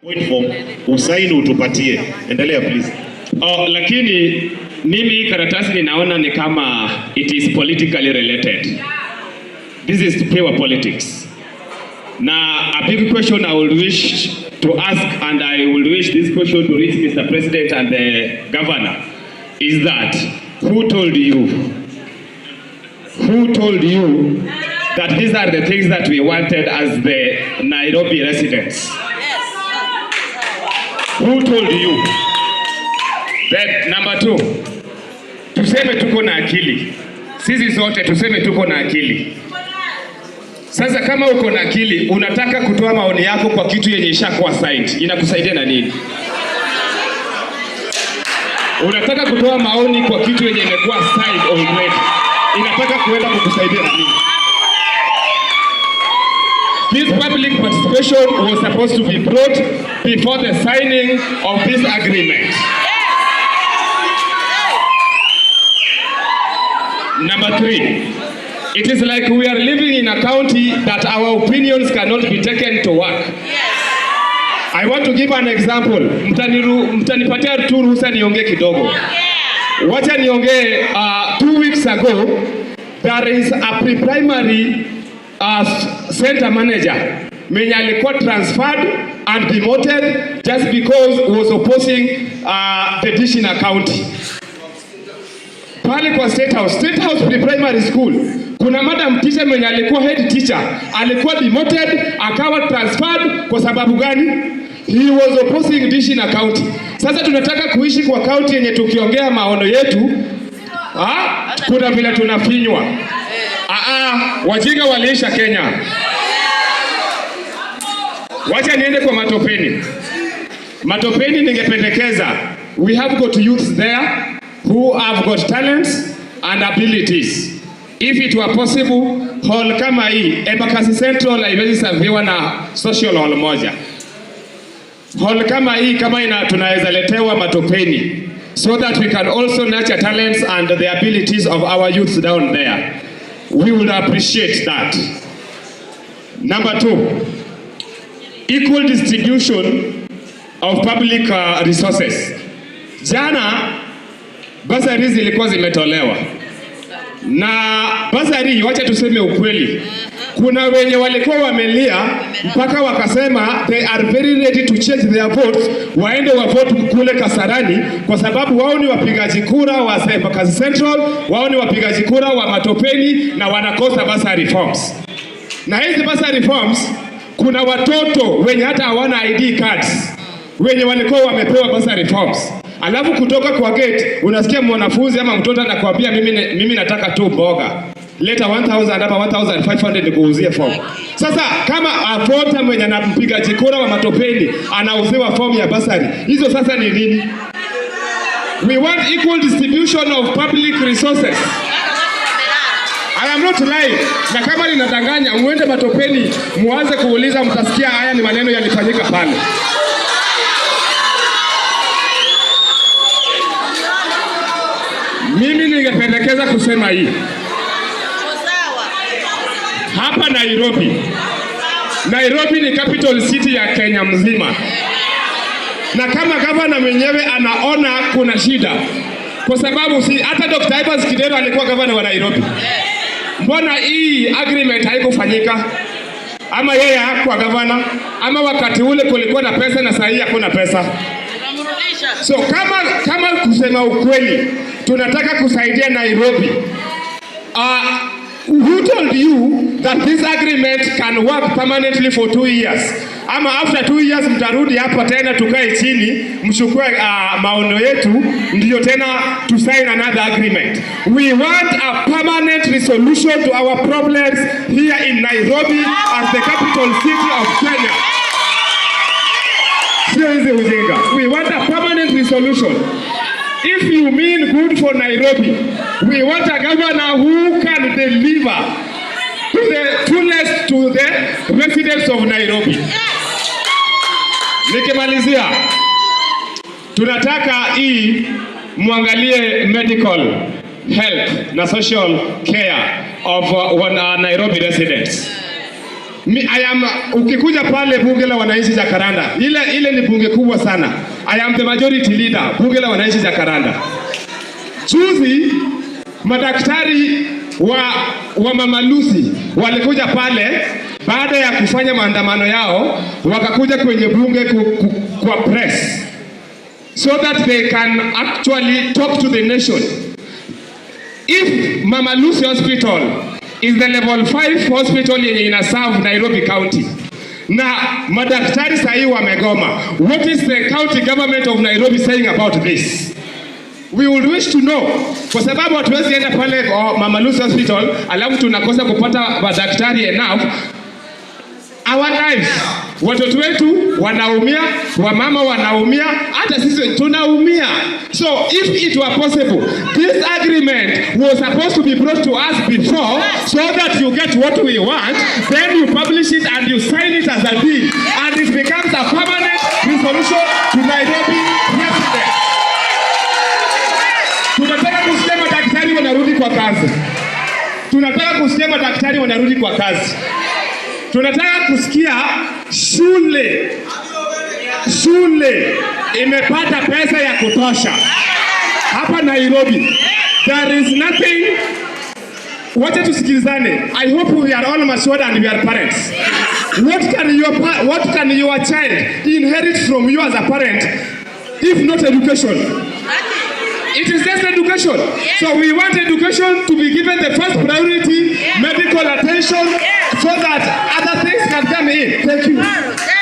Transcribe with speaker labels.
Speaker 1: point form usaini utupatie. Endelea please.
Speaker 2: Lakini mimi karatasi ninaona ni kama it is politically related. This is pure politics. Now a big question I would wish to ask, and I will wish this question to reach Mr. President and the governor, is that who told you that these are the things that we wanted as the Nairobi residents? Who told you? Then number 2, tuseme tuko na akili. Sisi zote tuseme tuko na akili. Sasa kama uko na akili, unataka kutoa maoni yako kwa kitu yenye ishakuwa signed, inakusaidia na nini? Unataka kutoa maoni kwa kitu yenye imekuwa signed already, inataka kuenda kukusaidia na nini? This public participation was supposed to be brought before the signing of this agreement. Number 3, it is like we are living in a county that our opinions cannot be taken to work. I want to give an example. Mtanipatia tu ruhusa niongee kidogo. Wacha niongee 2 weeks ago, there is a pre-primary center manager mwenye alikuwa transferred and demoted just because he was opposing the Dishina County. Pale kwa State House pre-primary school, kuna madam teacher mwenye alikuwa head teacher, alikuwa demoted, akawa transferred kwa sababu gani? He was opposing Dishina County. Sasa tunataka kuishi kwa county yenye tukiongea maono yetu, kuna vile tunafinywa. Wajinga waliisha Kenya. Wacha niende kwa Matopeni. Matopeni ningependekeza, we have got youths there who have got talents and abilities. If it were possible, hall kama hii, Embakasi Central haiwezi serviwa na social hall moja. Hall kama hii kama tunaweza letewa Matopeni, so that we can also nurture talents and the abilities of our youths down there. We would appreciate that. Number 2, equal distribution of public resources. Jana basari zilikuwa zimetolewa. Na basari, wacha tuseme ukweli, kuna wenye walikuwa wamelia mpaka wakasema they are very ready to change their votes, waende wa vote kule Kasarani, kwa sababu wao ni wapigaji kura wa Embakasi Central, wao ni wapigaji kura wa Matopeni, na wanakosa basari reforms. Na hizi basari reforms, kuna watoto wenye hata hawana ID cards wenye walikuwa wamepewa basari reforms. Alafu kutoka kwa gate unasikia mwanafunzi ama mtoto anakuambia mimi nataka tu mboga. Leta 1000 hapa 1500 nikuuzie form. Sasa kama avota mwenye anampiga jikura wa Matopeni anauziwa form ya basari, hizo sasa ni nini? We want equal distribution of public resources. I am not lying. Na kama ninadanganya, muende Matopeni muanze kuuliza, mtasikia haya ni maneno yalifanyika pale. Mimi ningependekeza kusema hii. Hapa Nairobi ni capital city ya Kenya mzima. Na kama gavana mwenyewe anaona kuna shida, kwa sababu hata Dr. Evans Kidero alikuwa gavana wa Nairobi, mbona hii agreement haikufanyika? Ama yeye hakuwa gavana, ama wakati ule kulikuwa na pesa na sasa hakuna pesa. So kama kusema ukweli tunataka kusaidia Nairobi, who told you that this agreement can work permanently for 2 years? Ama after 2 years mtarudi hapa tena tukae chini mchukue maono yetu ndio tena to sign another agreement? We want a permanent resolution to our problems here in Nairobi as the capital city of Kenya. We want a permanent resolution. If you mean good for Nairobi, we want a governor who can deliver to the fullest to the residents of Nairobi. Nikimalizia, tunataka hii muangalie medical health na social care of Nairobi residents. Ukikuja pale bunge la wananchi Jacaranda, ile ni bunge kubwa sana. I am the majority leader, bunge la wananchi Jacaranda. Juzi madaktari wa Mama Lucy walikuja pale baada ya kufanya maandamano yao, wakakuja kwenye bunge kwa press so that they can actually talk to the nation. If Mama Lucy Hospital is the level 5 hospital yenye ina serve Nairobi County, na madaktari sahi wamegoma, what is the county government of Nairobi saying about this? We would wish to know, kwa sababu hatuwezi enda pale Mama Lucy Hospital alafu tunakosa kupata madaktari enough. Our lives, watoto wetu wanaumia, wamama wanaumia, hata sisi tunaumia. So if it were possible, this agreement was supposed to be brought to us before, so that you get what we want, then you publish it and you sign it as a deal, and it becomes a permanent resolution to Nairobi residents. Tunataka kusikia madaktari wanarudi kwa kazi. Tunataka kusikia madaktari wanarudi kwa kazi. Tunataka kusikia shule imepata pesa ya kutosha hapa Nairobi. There is nothing. Wacha tusikilizane. I hope we are all matured and we are parents. What can your child inherit from you as a parent if not education? It is just education. Yes. So we want education to be given the first priority, yes. Medical attention, yes. So that other things can come in. Thank you.